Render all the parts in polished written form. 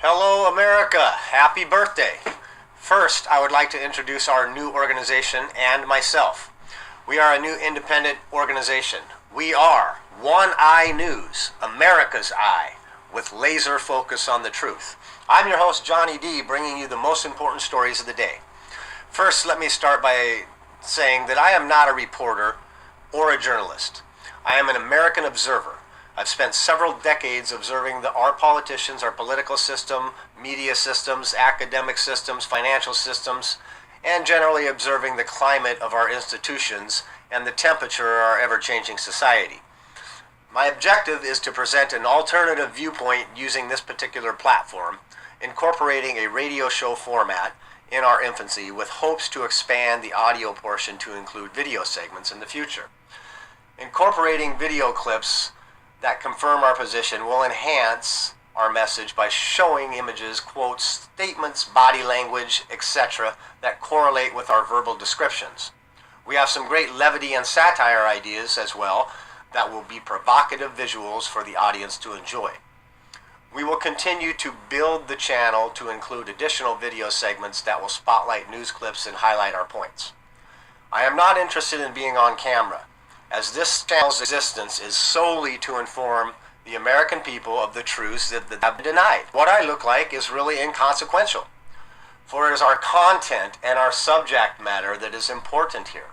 Hello, America. Happy birthday. First, I would like to introduce our new organization and myself. We are a new independent organization. We are One Eye News, America's Eye, with laser focus on the truth. I'm your host, Johnny D, bringing you the most important stories of the day. First, let me start by saying that I am not a reporter or a journalist. I am an American observer. I've spent several decades observing our politicians, our political system, media systems, academic systems, financial systems, and generally observing the climate of our institutions and the temperature of our ever-changing society. My objective is to present an alternative viewpoint using this particular platform, incorporating a radio show format in our infancy with hopes to expand the audio portion to include video segments in the future. Incorporating video clips that confirm our position will enhance our message by showing images, quotes, statements, body language, etc. that correlate with our verbal descriptions. We have some great levity and satire ideas as well that will be provocative visuals for the audience to enjoy. We will continue to build the channel to include additional video segments that will spotlight news clips and highlight our points. I am not interested in being on camera, as this channel's existence is solely to inform the American people of the truths that have been denied. What I look like is really inconsequential, for it is our content and our subject matter that is important here.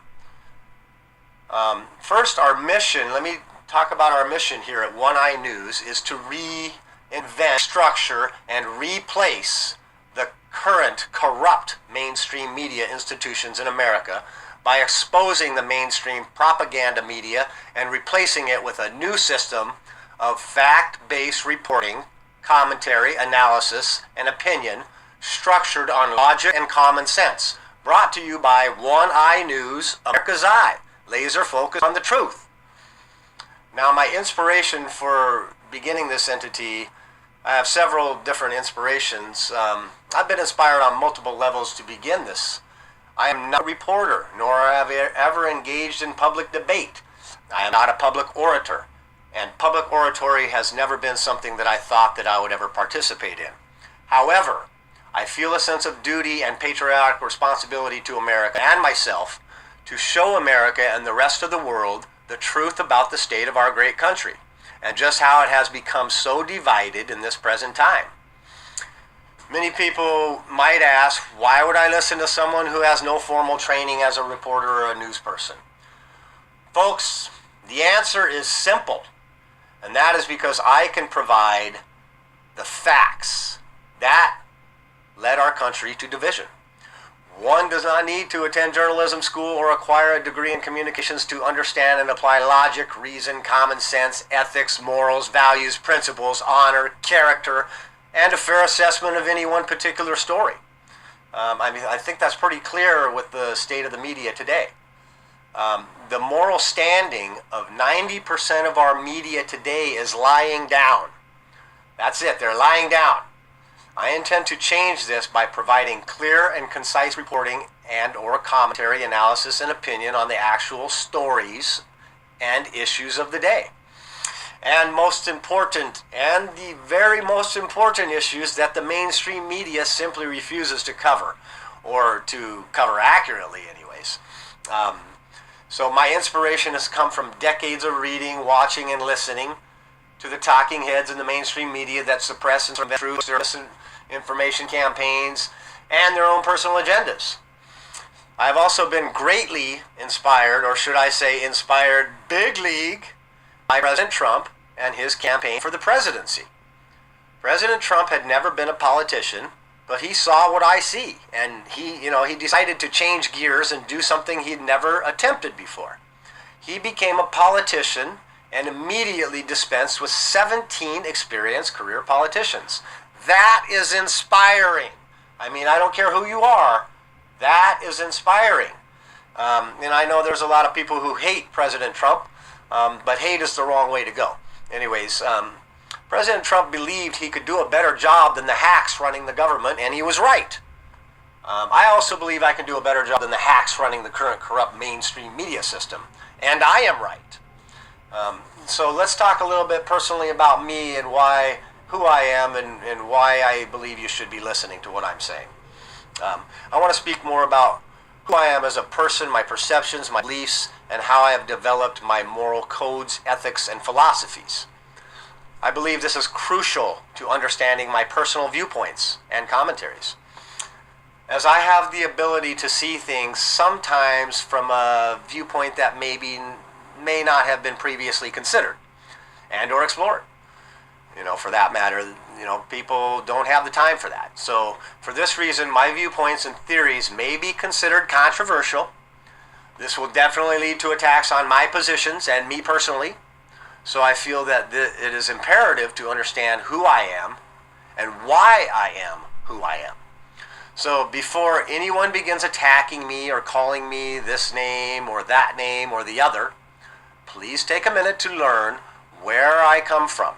First, our mission, let me talk about our mission here at One Eye News, is to reinvent, structure, and replace the current corrupt mainstream media institutions in America by exposing the mainstream propaganda media and replacing it with a new system of fact-based reporting, commentary, analysis, and opinion structured on logic and common sense, brought to you by One Eye News, America's Eye, laser focus on the truth. Now, my inspiration for beginning this entity, I have several different inspirations. I've been inspired on multiple levels to begin this. I am not a reporter, nor have I ever engaged in public debate. I am not a public orator, and public oratory has never been something that I thought that I would ever participate in. However, I feel a sense of duty and patriotic responsibility to America and myself to show America and the rest of the world the truth about the state of our great country, and just how it has become so divided in this present time. Many people might ask, why would I listen to someone who has no formal training as a reporter or a news person? Folks, the answer is simple, and that is because I can provide the facts that led our country to division. One does not need to attend journalism school or acquire a degree in communications to understand and apply logic, reason, common sense, ethics, morals, values, principles, honor, character, and a fair assessment of any one particular story. I think that's pretty clear with the state of the media today. The moral standing of 90% of our media today is lying down. That's it, they're lying down. I intend to change this by providing clear and concise reporting and or commentary, analysis, and opinion on the actual stories and issues of the day. And most important, and the very most important issues that the mainstream media simply refuses to cover, or to cover accurately anyways. So my inspiration has come from decades of reading, watching, and listening to the talking heads in the mainstream media that suppress and prevent truth, information campaigns, and their own personal agendas. I've also been greatly inspired, or should I say inspired big league, by President Trump and his campaign for the presidency. President Trump had never been a politician, but he saw what I see, and he decided to change gears and do something he'd never attempted before. He became a politician and immediately dispensed with 17 experienced career politicians. That is inspiring. I don't care who you are, that is inspiring. And I know there's a lot of people who hate President Trump, but hate is the wrong way to go. Anyways, President Trump believed he could do a better job than the hacks running the government, and he was right. I also believe I can do a better job than the hacks running the current corrupt mainstream media system, and I am right. So let's talk a little bit personally about me and who I am and why I believe you should be listening to what I'm saying. I want to speak more about who I am as a person, my perceptions, my beliefs, and how I have developed my moral codes, ethics, and philosophies. I believe this is crucial to understanding my personal viewpoints and commentaries, as I have the ability to see things sometimes from a viewpoint that may not have been previously considered and or explored. For that matter, people don't have the time for that. So for this reason, my viewpoints and theories may be considered controversial. This will definitely lead to attacks on my positions and me personally. So I feel that it is imperative to understand who I am and why I am who I am. So before anyone begins attacking me or calling me this name or that name or the other, please take a minute to learn where I come from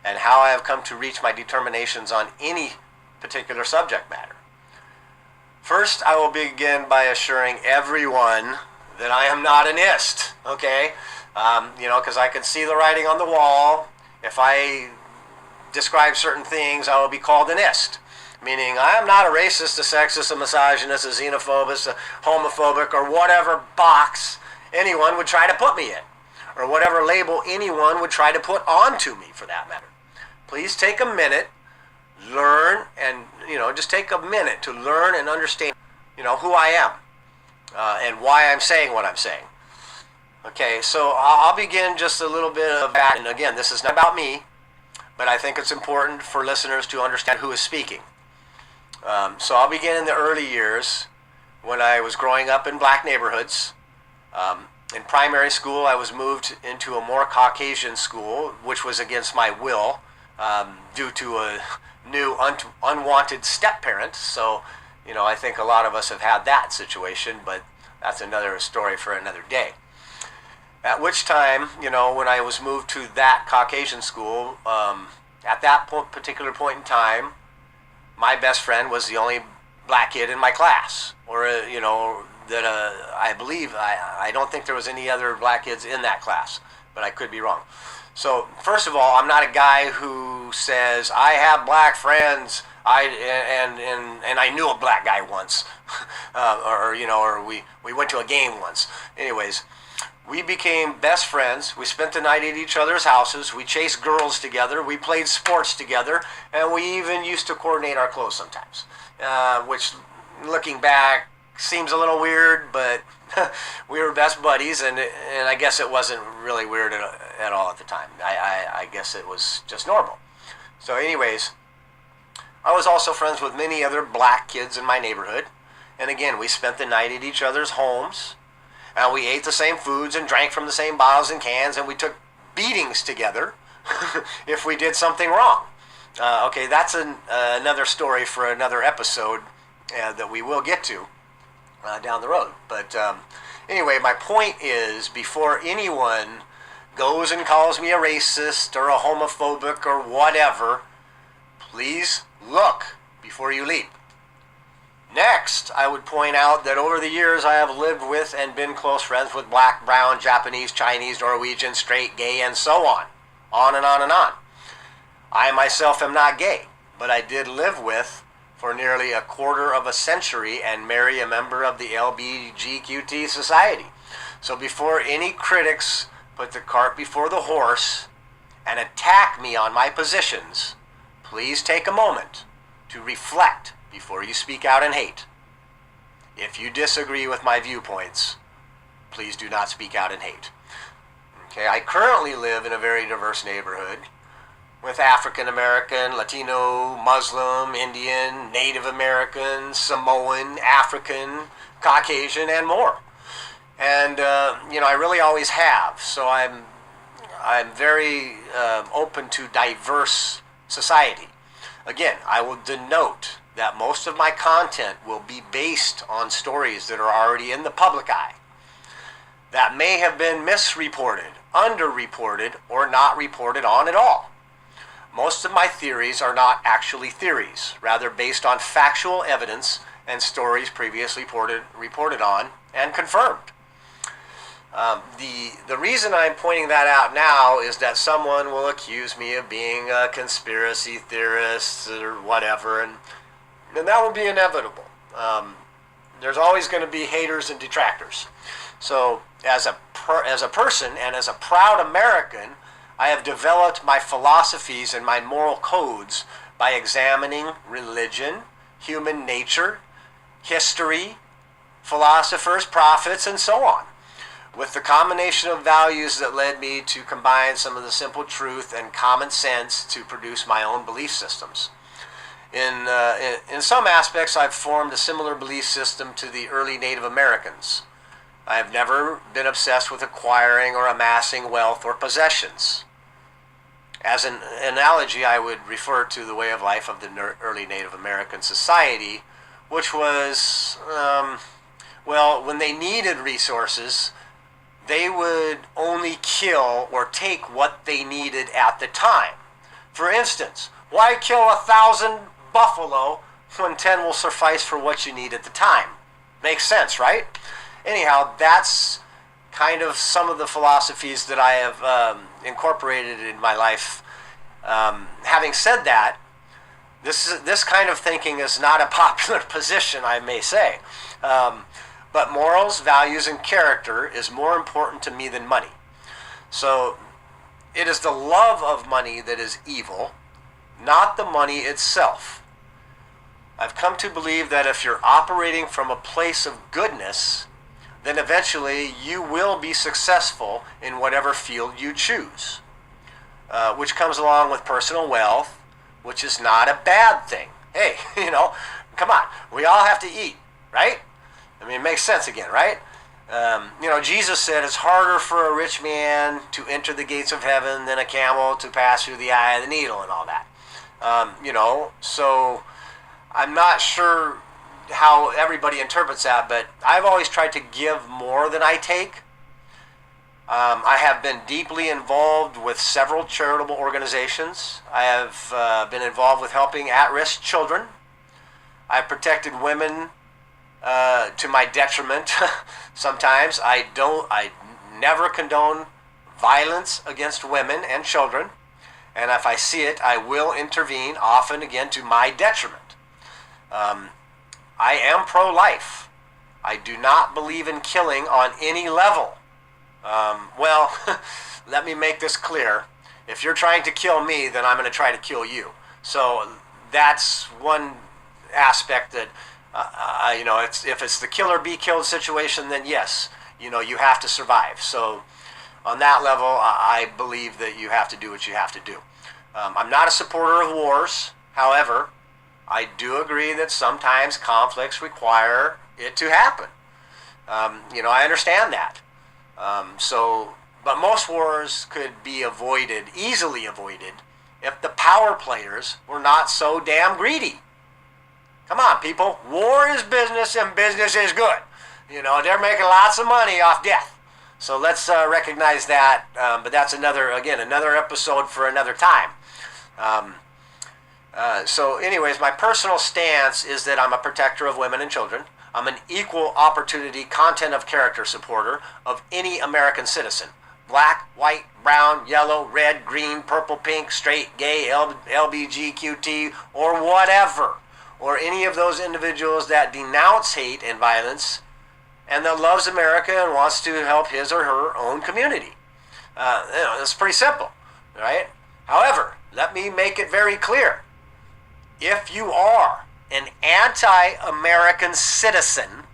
and how I have come to reach my determinations on any particular subject matter. First, I will begin by assuring everyone that I am not an ist, okay? Because I can see the writing on the wall. If I describe certain things, I will be called an ist, meaning I am not a racist, a sexist, a misogynist, a xenophobic, a homophobic, or whatever box anyone would try to put me in, or whatever label anyone would try to put onto me, for that matter. Please take a minute, learn, and just take a minute to learn and understand who I am and why I'm saying what I'm saying. Okay, so I'll begin just a little bit of that, and again, this is not about me, but I think it's important for listeners to understand who is speaking. So I'll begin in the early years when I was growing up in black neighborhoods. In primary school, I was moved into a more Caucasian school, which was against my will, due to a new unwanted step-parent. So, I think a lot of us have had that situation, but that's another story for another day. At which time, when I was moved to that Caucasian school, at that particular point in time, my best friend was the only black kid in my class, or I believe, I don't think there was any other black kids in that class, but I could be wrong. So first of all, I'm not a guy who says I have black friends. And I knew a black guy once, or we went to a game once. Anyways, we became best friends. We spent the night at each other's houses. We chased girls together. We played sports together, and we even used to coordinate our clothes sometimes, which, looking back, seems a little weird, but we were best buddies, and I guess it wasn't really weird at all at the time. I guess it was just normal. So anyways, I was also friends with many other black kids in my neighborhood, and again, we spent the night at each other's homes, and we ate the same foods and drank from the same bottles and cans, and we took beatings together if we did something wrong. Okay, that's another story for another episode that we will get to down the road. But anyway, my point is, before anyone goes and calls me a racist or a homophobic or whatever, please look before you leap. Next, I would point out that over the years I have lived with and been close friends with black, brown, Japanese, Chinese, Norwegian, straight, gay, and so on and on and on. I myself am not gay, but I did live with for nearly a quarter of a century and marry a member of the LGBTQ society. So before any critics put the cart before the horse and attack me on my positions, please take a moment to reflect before you speak out in hate. If you disagree with my viewpoints, please do not speak out in hate. Okay, I currently live in a very diverse neighborhood with African American, Latino, Muslim, Indian, Native American, Samoan, African, Caucasian, and more. And I really always have. So I'm very open to diverse society. Again, I will denote that most of my content will be based on stories that are already in the public eye, that may have been misreported, underreported, or not reported on at all. Most of my theories are not actually theories, rather based on factual evidence and stories previously reported on and confirmed. The reason I'm pointing that out now is that someone will accuse me of being a conspiracy theorist or whatever, and that will be inevitable. There's always going to be haters and detractors. So as a person and as a proud American, I have developed my philosophies and my moral codes by examining religion, human nature, history, philosophers, prophets, and so on, with the combination of values that led me to combine some of the simple truth and common sense to produce my own belief systems. In some aspects, I've formed a similar belief system to the early Native Americans. I have never been obsessed with acquiring or amassing wealth or possessions. As an analogy, I would refer to the way of life of the early Native American society, which was, when they needed resources, they would only kill or take what they needed at the time. For instance, why kill 1,000 buffalo when 10 will suffice for what you need at the time? Makes sense, right? Anyhow, that's kind of some of the philosophies that I have incorporated in my life. Having said that, this kind of thinking is not a popular position, I may say. But morals, values, and character is more important to me than money. So it is the love of money that is evil, not the money itself. I've come to believe that if you're operating from a place of goodness, then eventually you will be successful in whatever field you choose, which comes along with personal wealth, which is not a bad thing. Hey, come on, we all have to eat, right? I mean, it makes sense again, right? Jesus said it's harder for a rich man to enter the gates of heaven than a camel to pass through the eye of the needle and all that. So I'm not sure how everybody interprets that, but I've always tried to give more than I take. I have been deeply involved with several charitable organizations. I have been involved with helping at-risk children. I've protected women to my detriment. Sometimes I never condone violence against women and children, and if I see it, I will intervene, often again to my detriment. I am pro-life. I do not believe in killing on any level. Let me make this clear. If you're trying to kill me, then I'm going to try to kill you. So that's one aspect that, if it's the kill or be killed situation, then yes, you have to survive. So on that level, I believe that you have to do what you have to do. I'm not a supporter of wars. However, I do agree that sometimes conflicts require it to happen. I understand that. But most wars could be easily avoided, if the power players were not so damn greedy. Come on, people. War is business and business is good. They're making lots of money off death. So let's recognize that. But that's another episode for another time. So anyways, my personal stance is that I'm a protector of women and children. I'm an equal opportunity content of character supporter of any American citizen. Black, white, brown, yellow, red, green, purple, pink, straight, gay, LBGQT, or whatever. Or any of those individuals that denounce hate and violence and that loves America and wants to help his or her own community. It's pretty simple, right? However, let me make it very clear. If you are an anti-American citizen,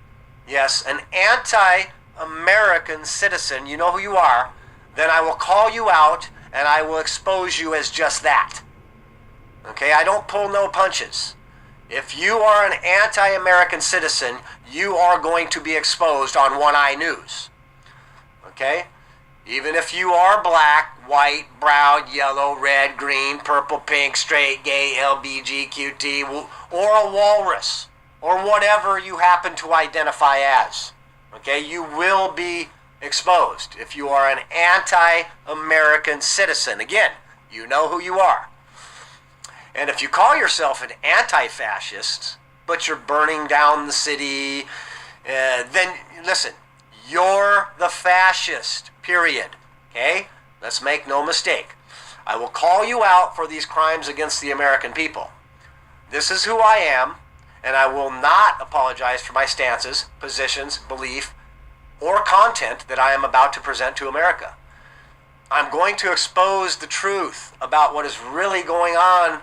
yes, an anti-American citizen, you know who you are, then I will call you out and I will expose you as just that. Okay, I don't pull no punches. If you are an anti-American citizen, you are going to be exposed on One Eye News. Okay? Even if you are black, white, brown, yellow, red, green, purple, pink, straight, gay, LBGQT, or a walrus, or whatever you happen to identify as. Okay? You will be exposed if you are an anti-American citizen. Again, you know who you are. And if you call yourself an anti-fascist, but you're burning down the city, then listen, You're the fascist, period. Okay? Let's make no mistake. I will call you out for these crimes against the American people. This is who I am, and I will not apologize for my stances, positions, belief, or content that I am about to present to America. I'm going to expose the truth about what is really going on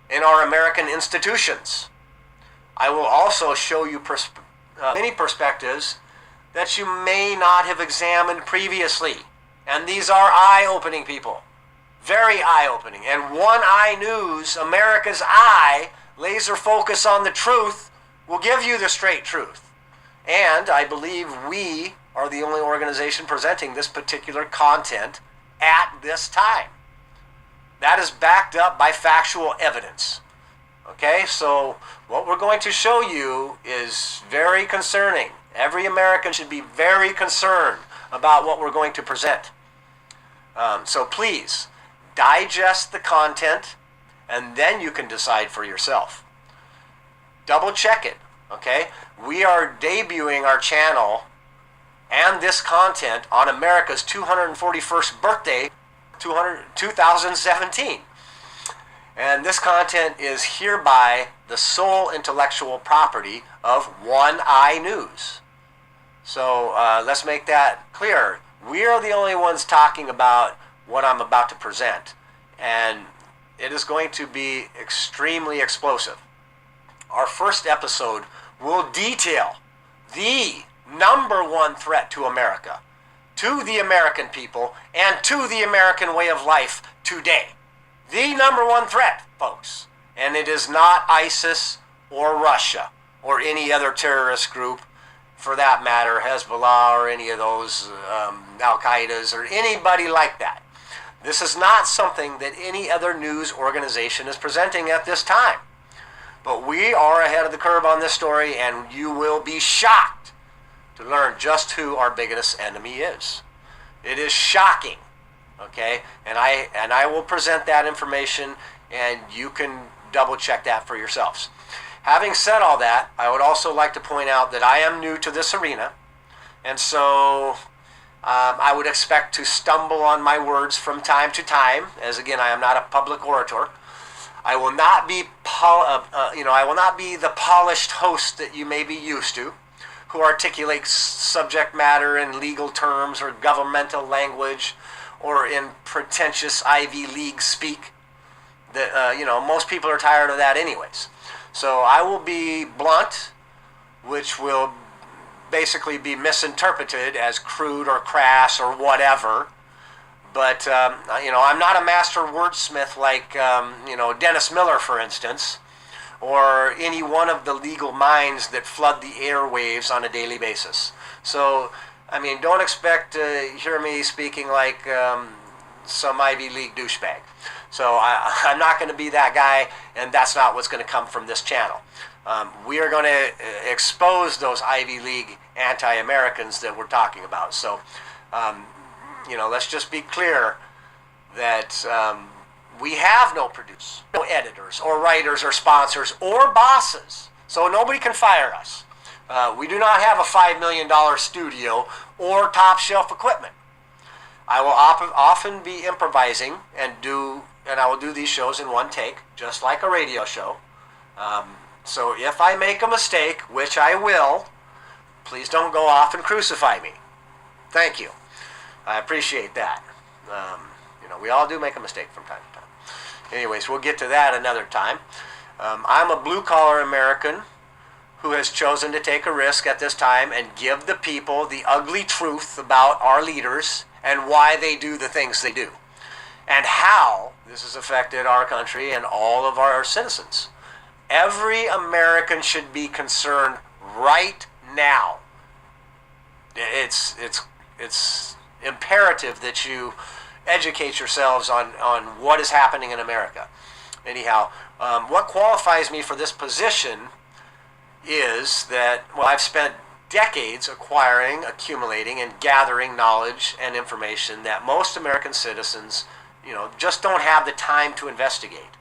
in our American institutions. I will also show you many perspectives that you may not have examined previously. And these are eye-opening, people. Very eye-opening. And One Eye News, America's eye, laser focus on the truth, will give you the straight truth. And I believe we are the only organization presenting this particular content at this time. That is backed up by factual evidence. Okay, so what we're going to show you is very concerning. Every American should be very concerned about what we're going to present. So please, digest the content, and then you can decide for yourself. Double check it, okay? We are debuting our channel and this content on America's 241st birthday, 2017. And this content is hereby the sole intellectual property of One Eye News. So let's make that clear. We are the only ones talking about what I'm about to present. And it is going to be extremely explosive. Our first episode will detail the number one threat to America, to the American people, and to the American way of life today. The number one threat, folks. And it is not ISIS or Russia or any other terrorist group, for that matter, Hezbollah or any of those Al-Qaedas or anybody like that. This is not something that any other news organization is presenting at this time. But we are ahead of the curve on this story, and you will be shocked to learn just who our biggest enemy is. It is shocking, okay? And I will present that information, and you can double check that for yourselves. Having said all that, I would also like to point out that I am new to this arena, and so I would expect to stumble on my words from time to time, as again, I am not a public orator. I will not be, I will not be the polished host that you may be used to, who articulates subject matter in legal terms or governmental language or in pretentious Ivy League speak. That most people are tired of that anyways. So I will be blunt, which will basically be misinterpreted as crude or crass or whatever. But, I'm not a master wordsmith like, Dennis Miller, for instance, or any one of the legal minds that flood the airwaves on a daily basis. So, don't expect to hear me speaking like some Ivy League douchebag. So I'm not going to be that guy, and that's not what's going to come from this channel. We are going to expose those Ivy League anti-Americans that we're talking about. So, let's just be clear that we have no producers, no editors, or writers, or sponsors, or bosses. So nobody can fire us. We do not have a $5 million studio or top-shelf equipment. I will often be improvising, and I will do these shows in one take, just like a radio show. So if I make a mistake, which I will, please don't go off and crucify me. Thank you. I appreciate that. We all do make a mistake from time to time. Anyways, we'll get to that another time. I'm a blue-collar American who has chosen to take a risk at this time and give the people the ugly truth about our leaders and why they do the things they do, and how this has affected our country and all of our citizens. Every American should be concerned right now. It's imperative that you educate yourselves on what is happening in America. Anyhow, what qualifies me for this position is that, I've spent decades acquiring, accumulating, and gathering knowledge and information that most American citizens, just don't have the time to investigate.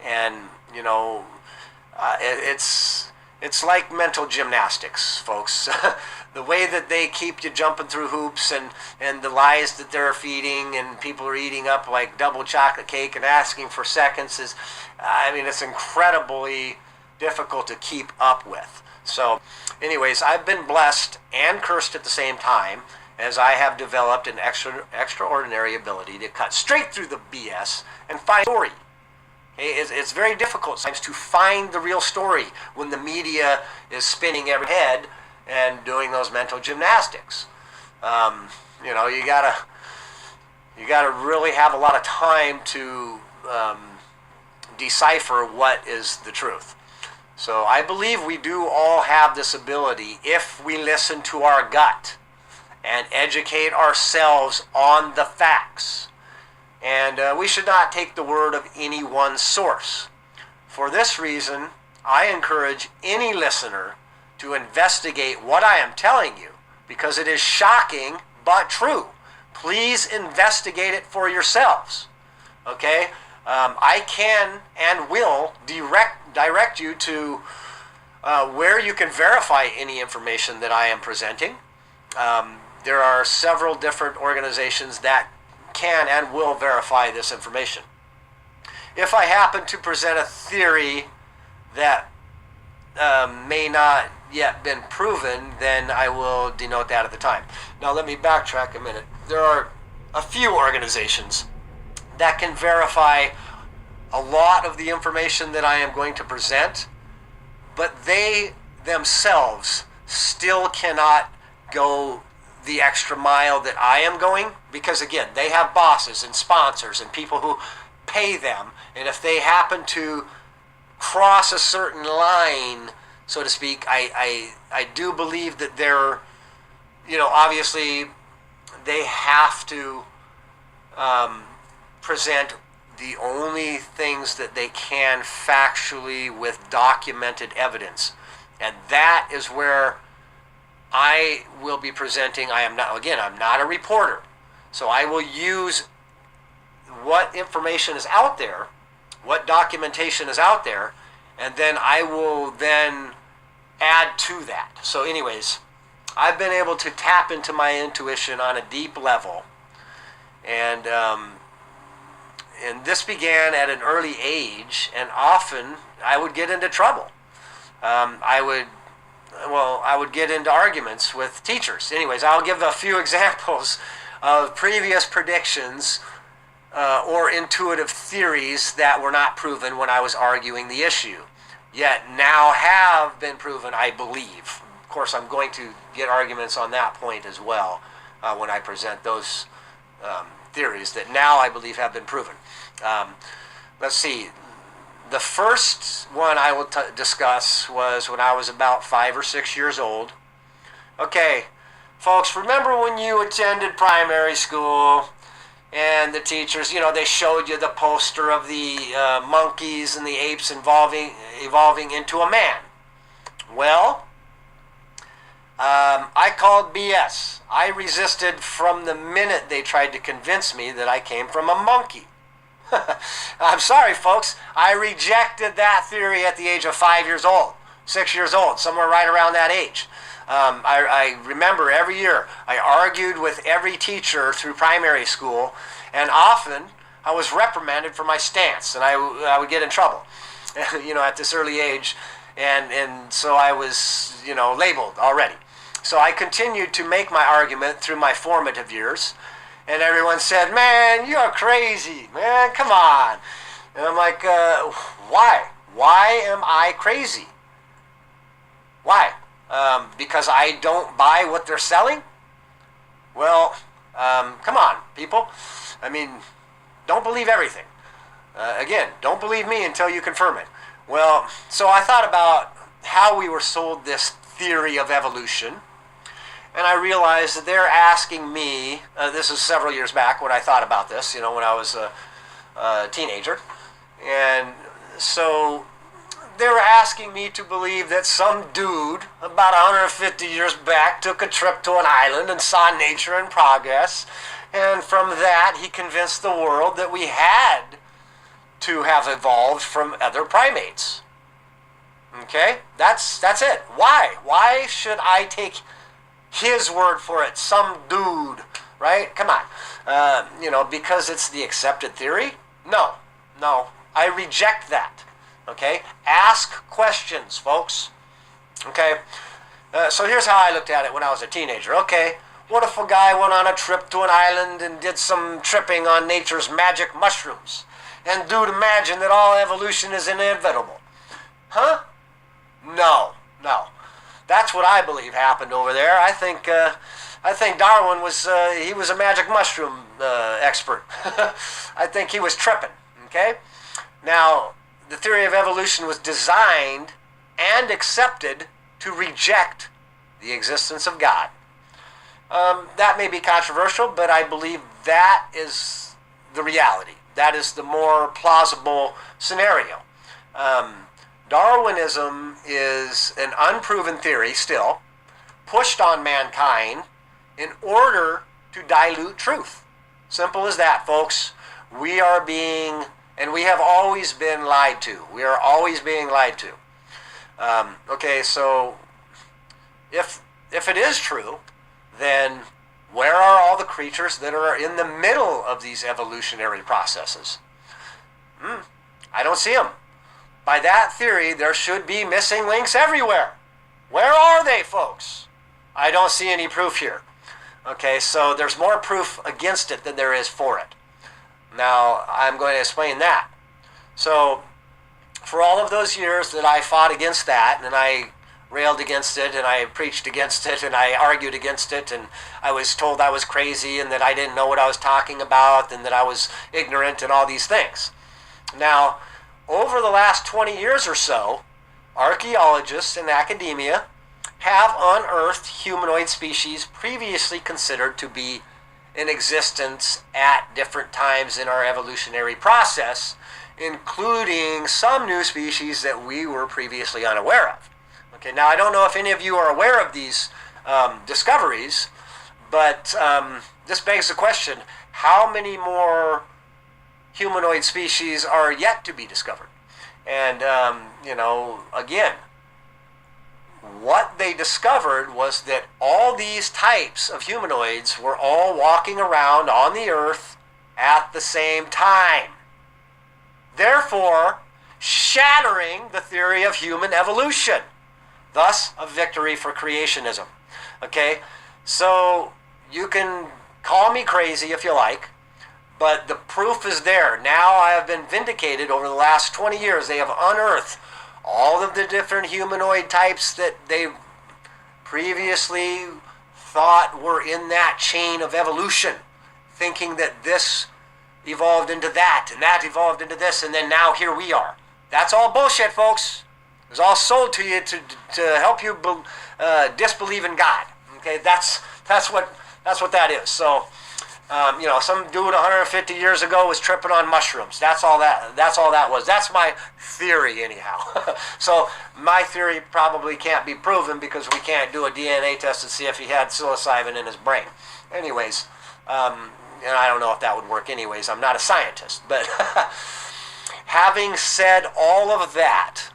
And, it's like mental gymnastics, folks. the way that they keep you jumping through hoops, and the lies that they're feeding, and people are eating up like double chocolate cake and asking for seconds is, I mean, it's incredibly difficult to keep up with. So anyways, I've been blessed and cursed at the same time, as I have developed an extraordinary ability to cut straight through the BS and find the story. It's very difficult sometimes to find the real story when the media is spinning every head and doing those mental gymnastics. You know, you gotta really have a lot of time to decipher what is the truth. So I believe we do all have this ability if we listen to our gut and educate ourselves on the facts. And we should not take the word of any one source. For this reason, I encourage any listener to investigate what I am telling you, because it is shocking but true. Please investigate it for yourselves. Okay? I can and will direct you to where you can verify any information that I am presenting. There are several different organizations that can and will verify this information. If I happen to present a theory that may not yet been proven, then I will denote that at the time. Now let me backtrack a minute. There are a few organizations that can verify a lot of the information that I am going to present, but they themselves still cannot go the extra mile that I am going, because again, they have bosses and sponsors and people who pay them, and if they happen to cross a certain line, so to speak, I do believe that they're, you know, obviously they have to present the only things that they can factually with documented evidence, and that is where I will be presenting. I'm not a reporter, so I will use what information is out there, what documentation is out there, and then I will then add to that. So anyways, I've been able to tap into my intuition on a deep level, and this began at an early age, and often I would get into trouble. I would get into arguments with teachers. Anyways, I'll give a few examples of previous predictions or intuitive theories that were not proven when I was arguing the issue, yet now have been proven, I believe. Of course, I'm going to get arguments on that point as well when I present those theories that now I believe have been proven. Let's see. The first one I will discuss was when I was about 5 or 6 years old. Okay, folks, remember when you attended primary school and the teachers, you know, they showed you the poster of the monkeys and the apes evolving into a man? Well, I called BS. I resisted from the minute they tried to convince me that I came from a monkey. I'm sorry, folks. I rejected that theory at the age of 5 years old, 6 years old, somewhere right around that age. I remember every year I argued with every teacher through primary school, and often I was reprimanded for my stance, and I would get in trouble, you know, at this early age, and so I was, you know, labeled already. So I continued to make my argument through my formative years. And everyone said, "Man, you're crazy, man, come on." And I'm like, why? Why am I crazy? Why? Because I don't buy what they're selling? Well, come on, people. I mean, don't believe everything. Again, don't believe me until you confirm it. Well, so I thought about how we were sold this theory of evolution. And I realized that they're asking me, this is several years back when I thought about this, you know, when I was a teenager. And so they were asking me to believe that some dude about 150 years back took a trip to an island and saw nature in progress. And from that, he convinced the world that we had to have evolved from other primates. Okay? That's it. Why? Why should I take his word for it, some dude, right? Come on. Because it's the accepted theory? No. I reject that. Okay? Ask questions, folks. Okay? So here's how I looked at it when I was a teenager. Okay, what if a guy went on a trip to an island and did some tripping on nature's magic mushrooms? And dude, imagine that all evolution is inevitable. Huh? No. That's what I believe happened over there. I think Darwin was a magic mushroom expert. I think he was tripping. Okay? Now, the theory of evolution was designed and accepted to reject the existence of God. That may be controversial, but I believe that is the reality. That is the more plausible scenario. Darwinism is an unproven theory still, pushed on mankind in order to dilute truth. Simple as that, folks. We are being, and we have always been lied to. We are always being lied to. Okay, so if it is true, then where are all the creatures that are in the middle of these evolutionary processes? I don't see them. By that theory, there should be missing links everywhere. Where are they, folks? I don't see any proof here. Okay, so there's more proof against it than there is for it. Now, I'm going to explain that. So, for all of those years that I fought against that, and I railed against it, and I preached against it, and I argued against it, and I was told I was crazy, and that I didn't know what I was talking about, and that I was ignorant, and all these things. Now, over the last 20 years or so, archaeologists and academia have unearthed humanoid species previously considered to be in existence at different times in our evolutionary process, including some new species that we were previously unaware of. Okay, now I don't know if any of you are aware of these discoveries, but this begs the question, how many more humanoid species are yet to be discovered? And, again, what they discovered was that all these types of humanoids were all walking around on the earth at the same time, therefore shattering the theory of human evolution, thus a victory for creationism. Okay, so you can call me crazy if you like, but the proof is there. Now I have been vindicated over the last 20 years. They have unearthed all of the different humanoid types that they previously thought were in that chain of evolution, thinking that this evolved into that, and that evolved into this, and then now here we are. That's all bullshit, folks. It was all sold to you to help you disbelieve in God. Okay, that's what that is. So, some dude 150 years ago was tripping on mushrooms. That's all that was. That's my theory, anyhow. So my theory probably can't be proven because we can't do a DNA test to see if he had psilocybin in his brain. Anyways, and I don't know if that would work anyways. I'm not a scientist. But having said all of that,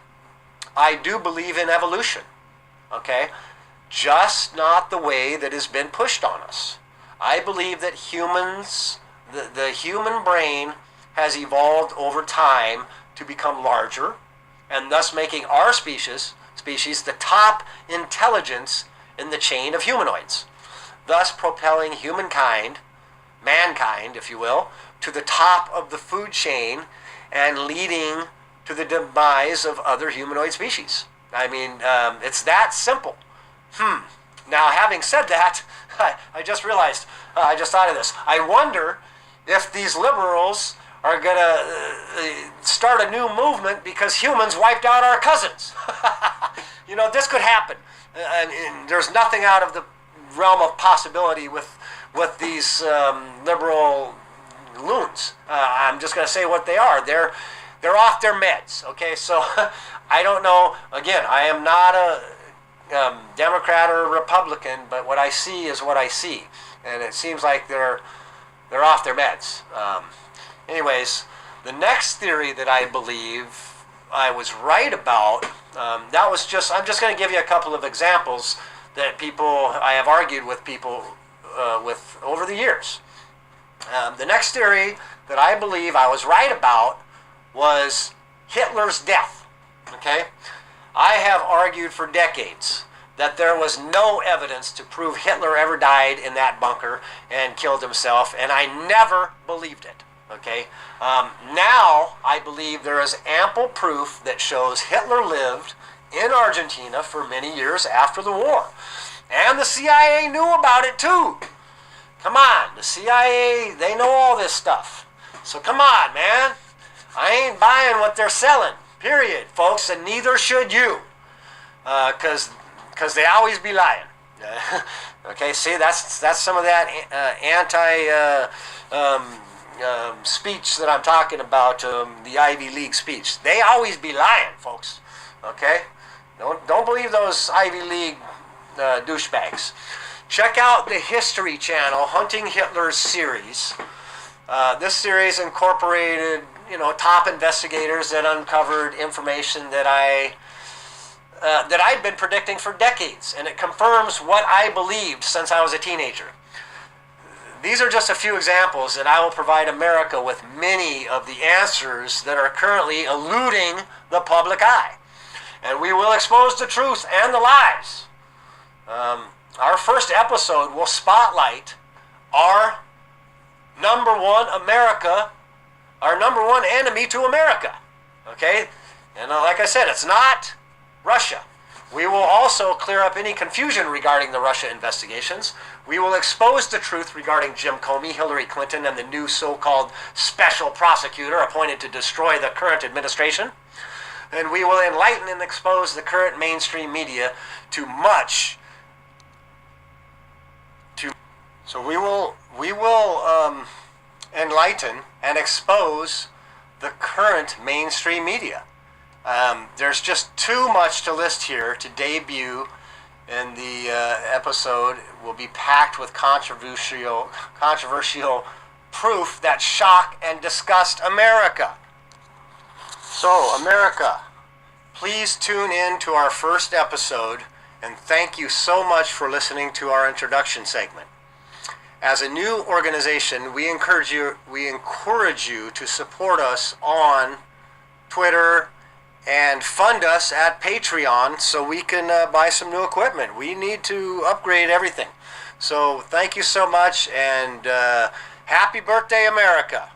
I do believe in evolution. Okay? Just not the way that has been pushed on us. I believe that humans, the human brain has evolved over time to become larger, and thus making our species the top intelligence in the chain of humanoids, thus propelling mankind, if you will, to the top of the food chain and leading to the demise of other humanoid species. I mean, it's that simple. Now, having said that, I just realized, I just thought of this. I wonder if these liberals are going to start a new movement because humans wiped out our cousins. This could happen. And there's nothing out of the realm of possibility with these liberal loons. I'm just going to say what they are. They're off their meds. Okay, so I don't know. Again, I am not a Democrat or Republican, but what I see is what I see, and it seems like they're off their meds. Anyways, the next theory that I believe I was right about, I'm just going to give you a couple of examples that I have argued with people with over the years. The next theory that I believe I was right about was Hitler's death. Okay? I have argued for decades that there was no evidence to prove Hitler ever died in that bunker and killed himself, and I never believed it. Okay? Now I believe there is ample proof that shows Hitler lived in Argentina for many years after the war. And the CIA knew about it too. Come on, the CIA, they know all this stuff. So come on, man. I ain't buying what they're selling, period, folks, and neither should you. Because they always be lying. Okay, see, that's some of that speech that I'm talking about, the Ivy League speech. They always be lying, folks. Okay? Don't believe those Ivy League douchebags. Check out the History Channel, Hunting Hitler's series. This series incorporated, top investigators that uncovered information that I've been predicting for decades, and it confirms what I believed since I was a teenager. These are just a few examples, and I will provide America with many of the answers that are currently eluding the public eye. And we will expose the truth and the lies. Our first episode will spotlight our number one enemy to America. Okay? And like I said, it's not Russia. We will also clear up any confusion regarding the Russia investigations. We will expose the truth regarding Jim Comey, Hillary Clinton, and the new so-called special prosecutor appointed to destroy the current administration. And we will enlighten and expose the current mainstream media to much. So we will enlighten and expose the current mainstream media. There's just too much to list here to debut, and the episode will be packed with controversial proof that shock and disgust America. So, America, please tune in to our first episode, and thank you so much for listening to our introduction segment. As a new organization, we encourage you to support us on Twitter and fund us at Patreon so we can buy some new equipment. We need to upgrade everything. So thank you so much, and happy birthday, America.